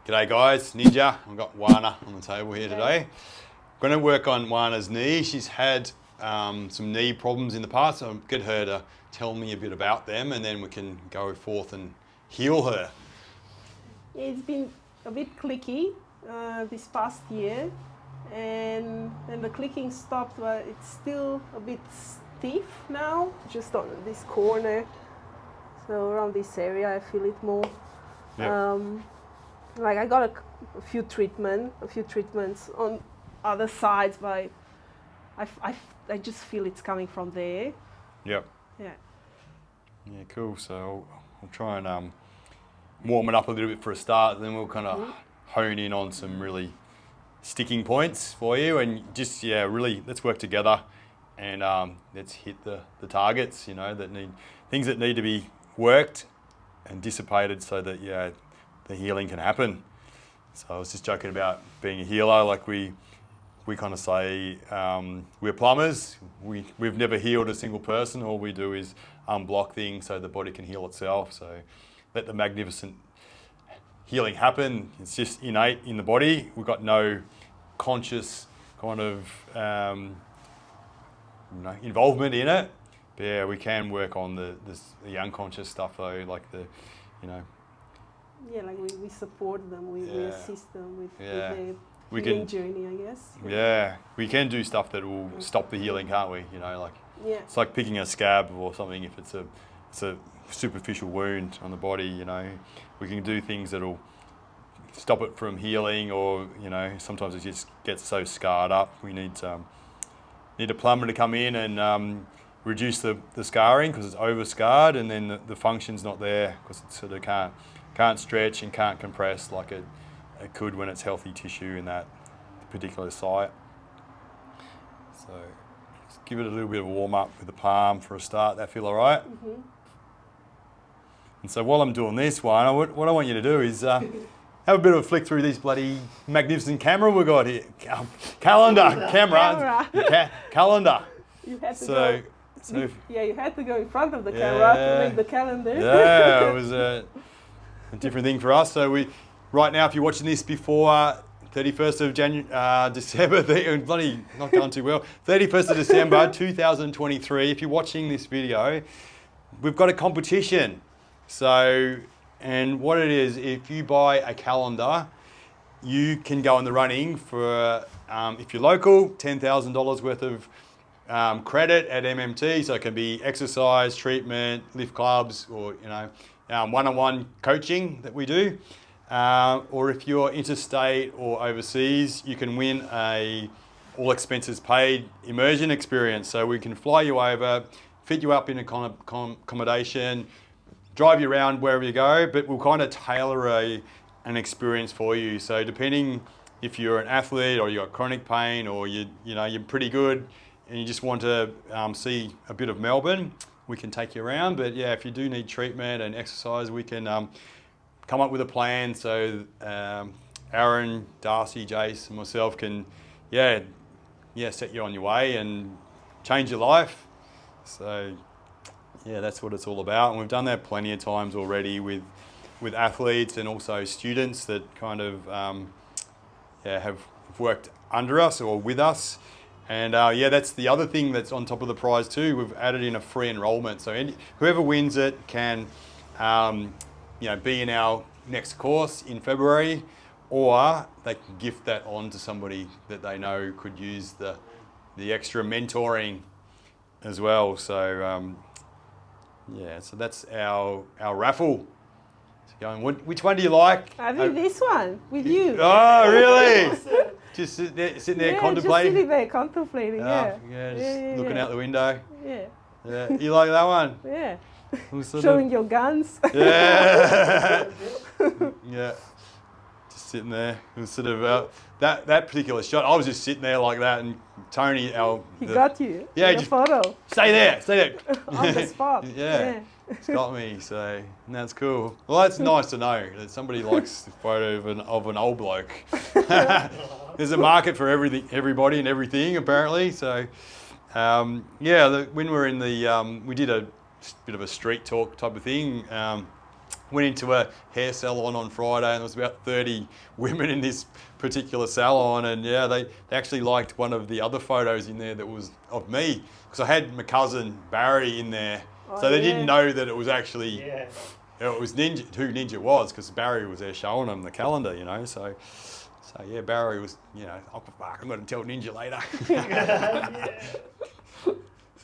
G'day guys, Ninja. I've got Oana on the table here today. I'm going to work on Oana's knee. She's had some knee problems in the past, so I'll get her to tell me a bit about them and then we can go forth and heal her. It's been a bit clicky this past year, and then the clicking stopped, but it's still a bit stiff now, just on this corner. So around this area I feel it more. Yep. Like I got a few treatments on other sides, but I just feel it's coming from there. Yep. Yeah. Yeah, cool. So I'll try and warm it up a little bit for a start, and then we'll kind of hone in on some really sticking points for you, and just really let's work together and let's hit the targets. Things that need to be worked and dissipated so that the healing can happen. So I was just joking about being a healer, like we kind of say we're plumbers. We've never healed a single person. All we do is unblock things so the body can heal itself. So let the magnificent healing happen. It's just innate in the body. We've got no conscious kind of involvement in it. But yeah, we can work on the unconscious stuff though, like Yeah, like we support them, we assist them with their healing journey, I guess. Yeah, we can do stuff that will stop the healing, can't we? It's like picking a scab or something. If it's a superficial wound on the body, we can do things that'll stop it from healing, or sometimes it just gets so scarred up. We need a plumber to come in and reduce the scarring because it's over scarred, and then the function's not there because it sort of can't stretch and can't compress like it could when it's healthy tissue in that particular site. So just give it a little bit of a warm up with the palm for a start. That feel all right? Mm-hmm. And so while I'm doing this one, what I want you to do is have a bit of a flick through this bloody magnificent camera we've got here. Calendar. You had to go. You had to go in front of the camera to make the calendar. Yeah, it was a different thing for us. So right now, if you're watching this before 31st of December, bloody not going too well, 31st of December 2023, if you're watching this video, we've got a competition. So, and what it is, if you buy a calendar, you can go in the running for, if you're local, $10,000 worth of credit at MMT. So it can be exercise, treatment, lift clubs, or one-on-one coaching that we do. Or if you're interstate or overseas, you can win a all expenses paid immersion experience. So we can fly you over, fit you up in accommodation, drive you around wherever you go, but we'll kind of tailor an experience for you. So depending if you're an athlete or you've got chronic pain, or you're pretty good and you just want to see a bit of Melbourne, we can take you around. But yeah, if you do need treatment and exercise, we can come up with a plan. So Aaron, Darcy, Jace and myself can set you on your way and change your life. So yeah, that's what it's all about. And we've done that plenty of times already with athletes and also students that kind of have worked under us or with us. And that's the other thing that's on top of the prize too. We've added in a free enrollment. So whoever wins it can be in our next course in February, or they can gift that on to somebody that they know could use the extra mentoring as well. So so that's our raffle. So which one do you like? I think this one with you. Oh, really? Just sitting there contemplating? Just sitting there contemplating, Looking out the window. Yeah. You like that one? Yeah. Showing your guns. Yeah. Yeah. Just sitting there. It was sort of that particular shot. I was just sitting there like that, and Tony, he got you. Yeah, just photo. Stay there. On the spot. Yeah. It's got me, so that's cool. Well, that's nice to know that somebody likes the photo of an old bloke. There's a market for everybody and everything, apparently. So, when we're in we did a bit of a street talk type of thing went into a hair salon on Friday, and there was about 30 women in this particular salon, and yeah, they actually liked one of the other photos in there that was of me, because I had my cousin Barry in there, so they didn't know that it was actually it was Ninja, who Ninja was, because Barry was there showing them the calendar, you know. So yeah, Barry was, you know, oh fuck, I'm going to tell Ninja later.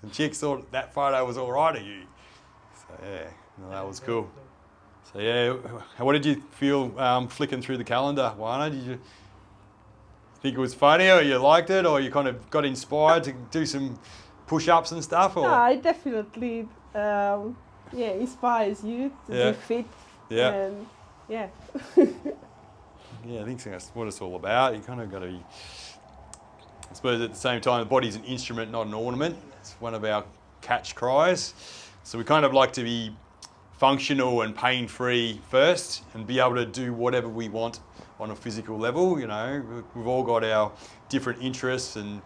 Some chicks thought that photo was all right of you. So yeah, no, that was cool. So yeah, what did you feel flicking through the calendar, Oana? Did you think it was funny, or you liked it, or you kind of got inspired to do some push-ups and stuff? Or? No, it definitely inspires you to be fit. Yeah. And, yeah. Yeah, I think that's what it's all about. You kind of got to be, I suppose at the same time, the body's an instrument, not an ornament. It's one of our catch cries. So we kind of like to be functional and pain-free first, and be able to do whatever we want on a physical level. You know, we've all got our different interests and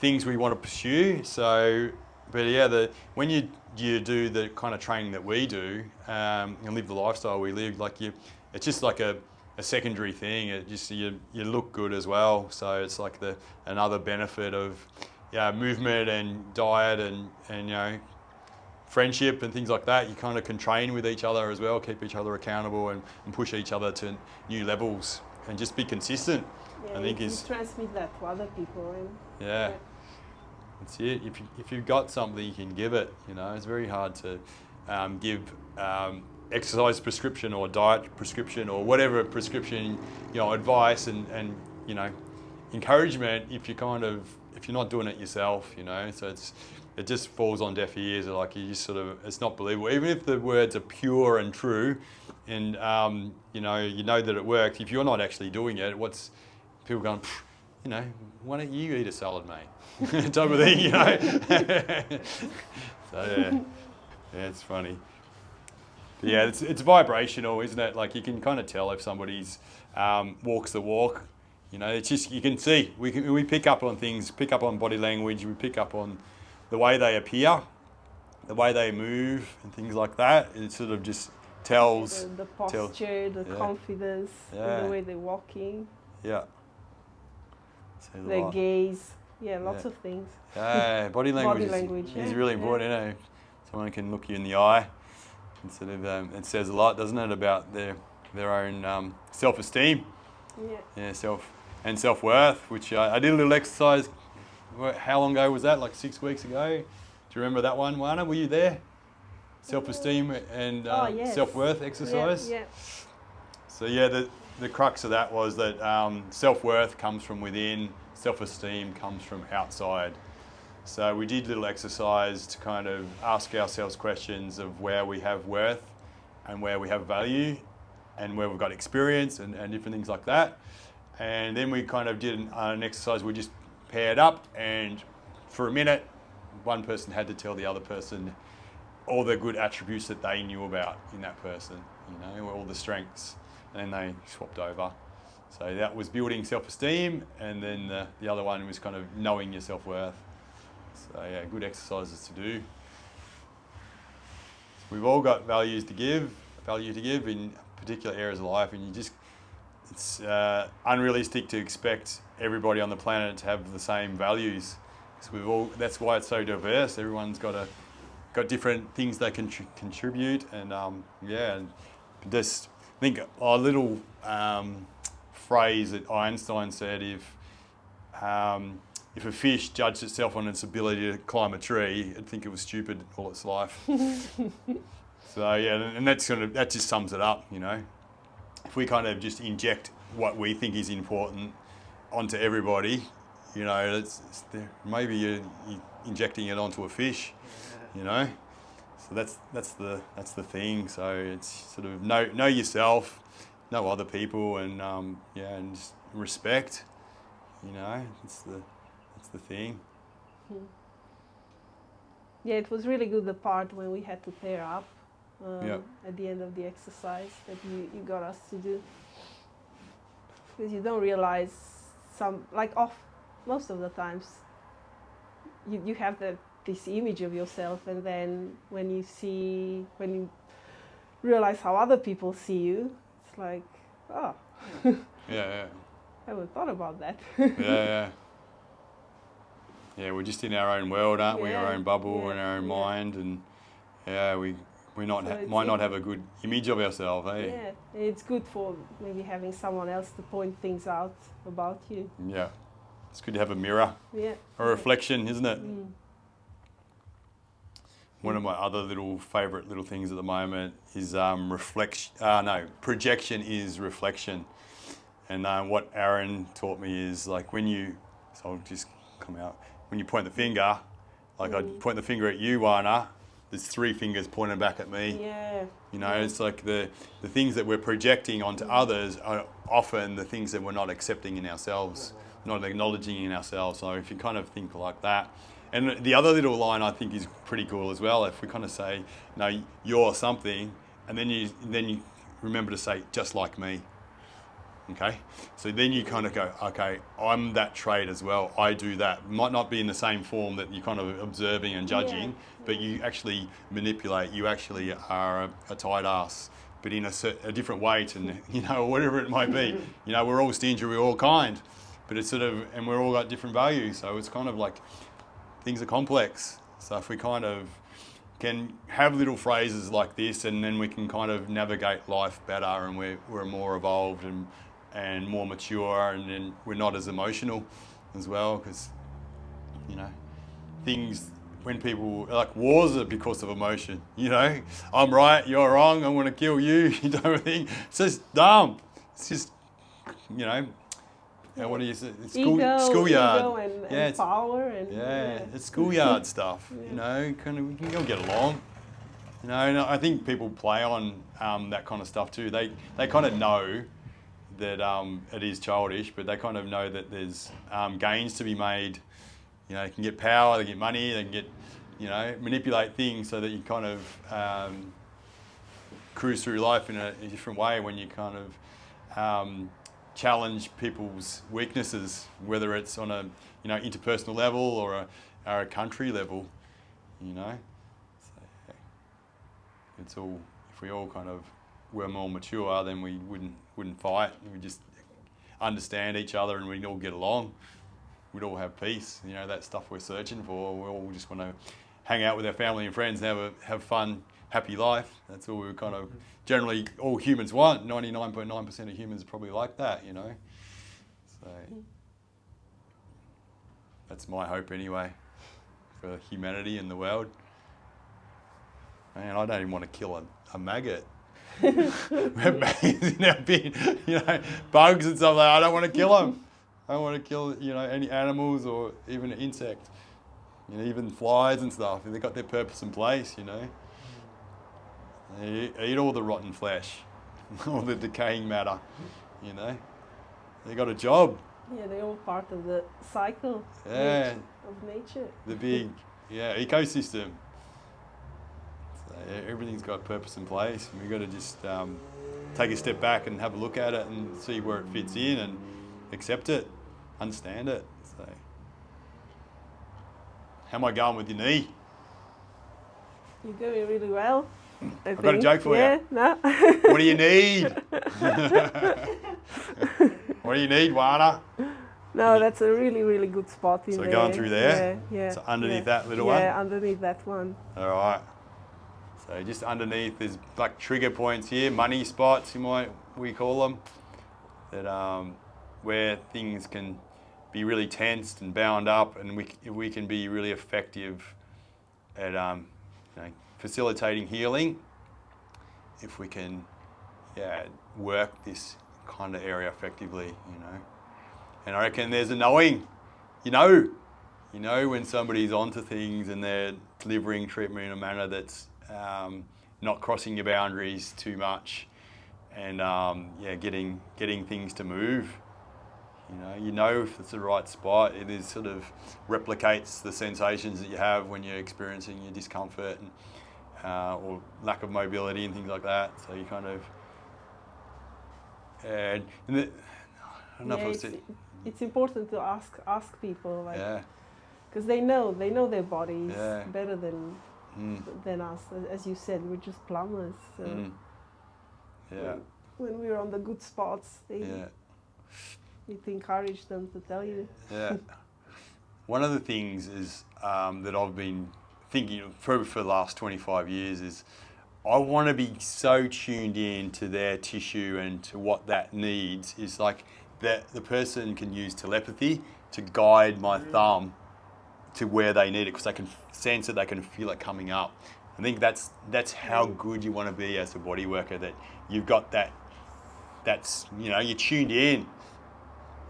things we want to pursue. So, but yeah, when you do the kind of training that we do, and live the lifestyle we live, it's just like a secondary thing. It just you look good as well. So it's like another benefit of movement and diet and you know, friendship and things like that. You kind of can train with each other as well, keep each other accountable, and push each other to new levels, and just be consistent. Yeah, I think you transmit that to other people. And yeah, that's it. If you've got something, you can give it. You know, it's very hard to give exercise prescription or diet prescription or whatever prescription, you know, advice and you know, encouragement if you're not doing it yourself. You know, so it just falls on deaf ears. Like you just sort of, it's not believable. Even if the words are pure and true, and you know that it works. If you're not actually doing it, what's people going? You know, why don't you eat a salad, mate? Type of thing, you know. So yeah, it's funny. But yeah, it's vibrational, isn't it? Like you can kind of tell if somebody's walks the walk. You know, it's just, you can see. We pick up on things, pick up on body language. We pick up on the way they appear, the way they move, and things like that. It sort of just tells the posture, the confidence, the way they're walking. Yeah. Their gaze. Yeah, lots of things. Yeah, body language is really important. You know, someone can look you in the eye. Instead of it says a lot, doesn't it, about their own self-esteem. Yeah. Self-worth. Which I did a little exercise. How long ago was that? Like 6 weeks ago. Do you remember that one, Oana? Were you there? Self-esteem and self-worth exercise. Yeah. So yeah, the crux of that was that self-worth comes from within, self-esteem comes from outside. So we did a little exercise to kind of ask ourselves questions of where we have worth and where we have value and where we've got experience and different things like that. And then we kind of did an exercise. We just paired up, and for a minute, one person had to tell the other person all the good attributes that they knew about in that person, you know, all the strengths, and they swapped over. So that was building self-esteem, and then the other one was kind of knowing your self-worth. So yeah, good exercises to do. We've all got value to give in particular areas of life, and it's unrealistic to expect everybody on the planet to have the same values. So that's why it's so diverse. Everyone's got different things they can contribute, and just think a little phrase that Einstein said: if a fish judged itself on its ability to climb a tree, it'd think it was stupid all its life. So yeah, and that just sums it up, you know. If we kind of just inject what we think is important onto everybody, you know, maybe you're injecting it onto a fish, you know. So that's the thing. So it's sort of know yourself, know other people, and and just respect. You know, that's the thing. Yeah, it was really good, the part when we had to pair up at the end of the exercise that you got us to do. Because you don't realize most of the times you have this image of yourself, and then when you realize how other people see you. It's like, oh, Yeah, I haven't thought about that. yeah. Yeah, we're just in our own world, aren't we? Our Yeah, own bubble yeah, and our own yeah. mind, and yeah, we not So might not have a good image of ourselves, eh? Yeah, it's good for maybe having someone else to point things out about you. Yeah. It's good to have a mirror, Yeah. a reflection, isn't it? Mm. One of my other favourite little things at the moment is projection is reflection. And what Aaron taught me is like when you point the finger, like I'd point the finger at you, Oana, there's 3 fingers pointing back at me. Yeah. You know, it's like the things that we're projecting onto others are often the things that we're not accepting in ourselves, not acknowledging in ourselves. So if you kind of think like that. And the other little line I think is pretty cool as well. If we kind of say, no, you're something, and then you remember to say, just like me. Okay, so then you kind of go, okay, I'm that trait as well. I do that. Might not be in the same form that you're kind of observing and judging, but you actually manipulate. You actually are a tight ass, but in a different way to, you know, whatever it might be. You know, we're all stingy, we're all kind, but it's sort of, and we're all got different values. So it's kind of like things are complex. So if we kind of can have little phrases like this, and then we can kind of navigate life better, and we're more evolved and more mature, and then we're not as emotional as well, because, you know, things, when people, like wars are because of emotion, you know, I'm right, you're wrong, I'm going to kill you, you know, thing. It's just dumb. It's just, you know, what do you say? Schoolyard. Ego and power. And, it's schoolyard stuff, you know, kind of, we can all get along. You know, and I think people play on that kind of stuff too. They kind of know that it is childish, but they kind of know that there's gains to be made. You know, they can get power, they get money, they can get, you know, manipulate things so that you kind of cruise through life in a different way when you kind of challenge people's weaknesses, whether it's on a, you know, interpersonal level or a country level, you know. So it's all, if we all kind of were more mature, then we wouldn't fight. We'd just understand each other and we'd all get along. We'd all have peace. You know, that stuff we're searching for. We all just want to hang out with our family and friends and have fun, happy life. That's all we kind of generally all humans want. 99.9% of humans are probably like that, you know. So that's my hope anyway for humanity and the world. Man, I don't even want to kill a maggot. We have maggots in our bin, you know, bugs and stuff like that. I don't want to kill them. I don't want to kill, you know, any animals or even an insect. You know, even flies and stuff. They've got their purpose and place, you know. They eat all the rotten flesh, all the decaying matter, you know. They got a job. Yeah, they're all part of the cycle of nature. The big, ecosystem. So everything's got purpose and place. And we've got to just take a step back and have a look at it and see where it fits in and accept it, understand it. So, how am I going with your knee? You're doing really well. I've got a joke for you. No. What do you need? What do you need, Oana? No, that's a really, really good spot in there. So going through there? Yeah. So underneath that little one? Yeah, underneath that one. All right. So just underneath, there's like trigger points here, money spots, we call them, that where things can be really tensed and bound up, and we can be really effective at facilitating healing if we can work this kind of area effectively, you know. And I reckon there's a knowing, you know when somebody's onto things and they're delivering treatment in a manner that's not crossing your boundaries too much, and getting things to move. You know if it's the right spot. It is sort of replicates the sensations that you have when you're experiencing your discomfort and or lack of mobility and things like that. So you kind of I don't know if I was it's important to ask people, like, because they know their bodies better than us. As you said, we're just plumbers. So Yeah. When we're on the good spots, they need to encourage them to tell you. Yeah. One of the things is that I've been thinking for the last 25 years is I want to be so tuned in to their tissue and to what that needs. Is like that the person can use telepathy to guide my thumb to where they need it, because they can sense it, they can feel it coming up. I think that's how good you want to be as a body worker, that you've got that's, you know, you're tuned in.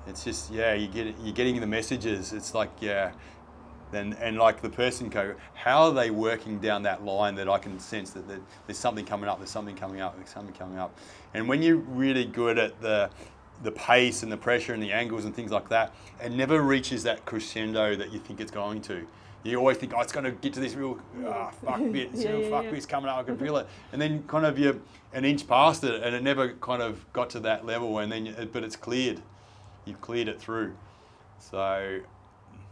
It's just, yeah, you're getting the messages. It's like, yeah, and like the person go, how are they working down that line that I can sense that there's something coming up, there's something coming up, there's something coming up. And when you're really good at the pace and the pressure and the angles and things like that, it never reaches that crescendo that you think it's going to. You always think, oh, it's going to get to this real fuck bit, this real fuck bit's coming up, I can feel it. And then kind of you're an inch past it, and it never kind of got to that level, and then but it's cleared. You've cleared it through. So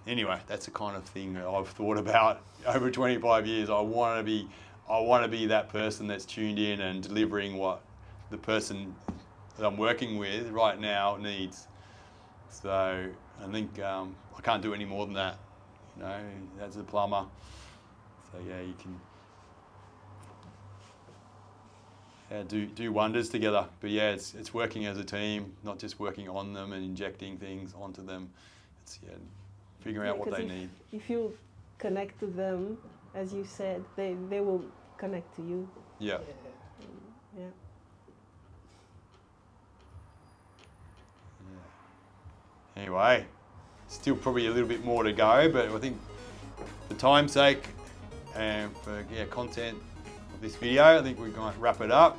anyway, that's the kind of thing that I've thought about over 25 years. I want to be that person that's tuned in and delivering what the person that I'm working with right now needs. So I think I can't do any more than that, you know, as a plumber. So yeah, you can do wonders together. But yeah, it's working as a team, not just working on them and injecting things onto them. It's figuring out what they need. If you connect to them, as you said, they will connect to you. Yeah. Yeah. Anyway, still probably a little bit more to go, but I think for time's sake and for content of this video, I think we're going to wrap it up.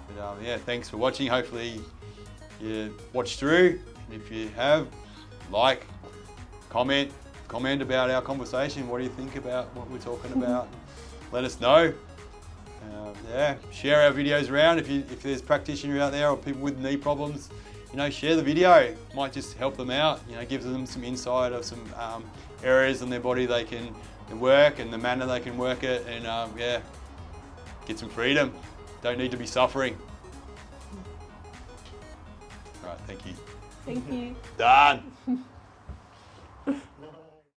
But yeah, thanks for watching. Hopefully you watched through. And if you have, like, comment about our conversation. What do you think about what we're talking about? Let us know. Share our videos around. If there's practitioners out there or people with knee problems, you know, share the video. It might just help them out. You know, gives them some insight of some areas in their body they can work and the manner they can work it, and get some freedom. Don't need to be suffering. All right, thank you. Thank you. Done.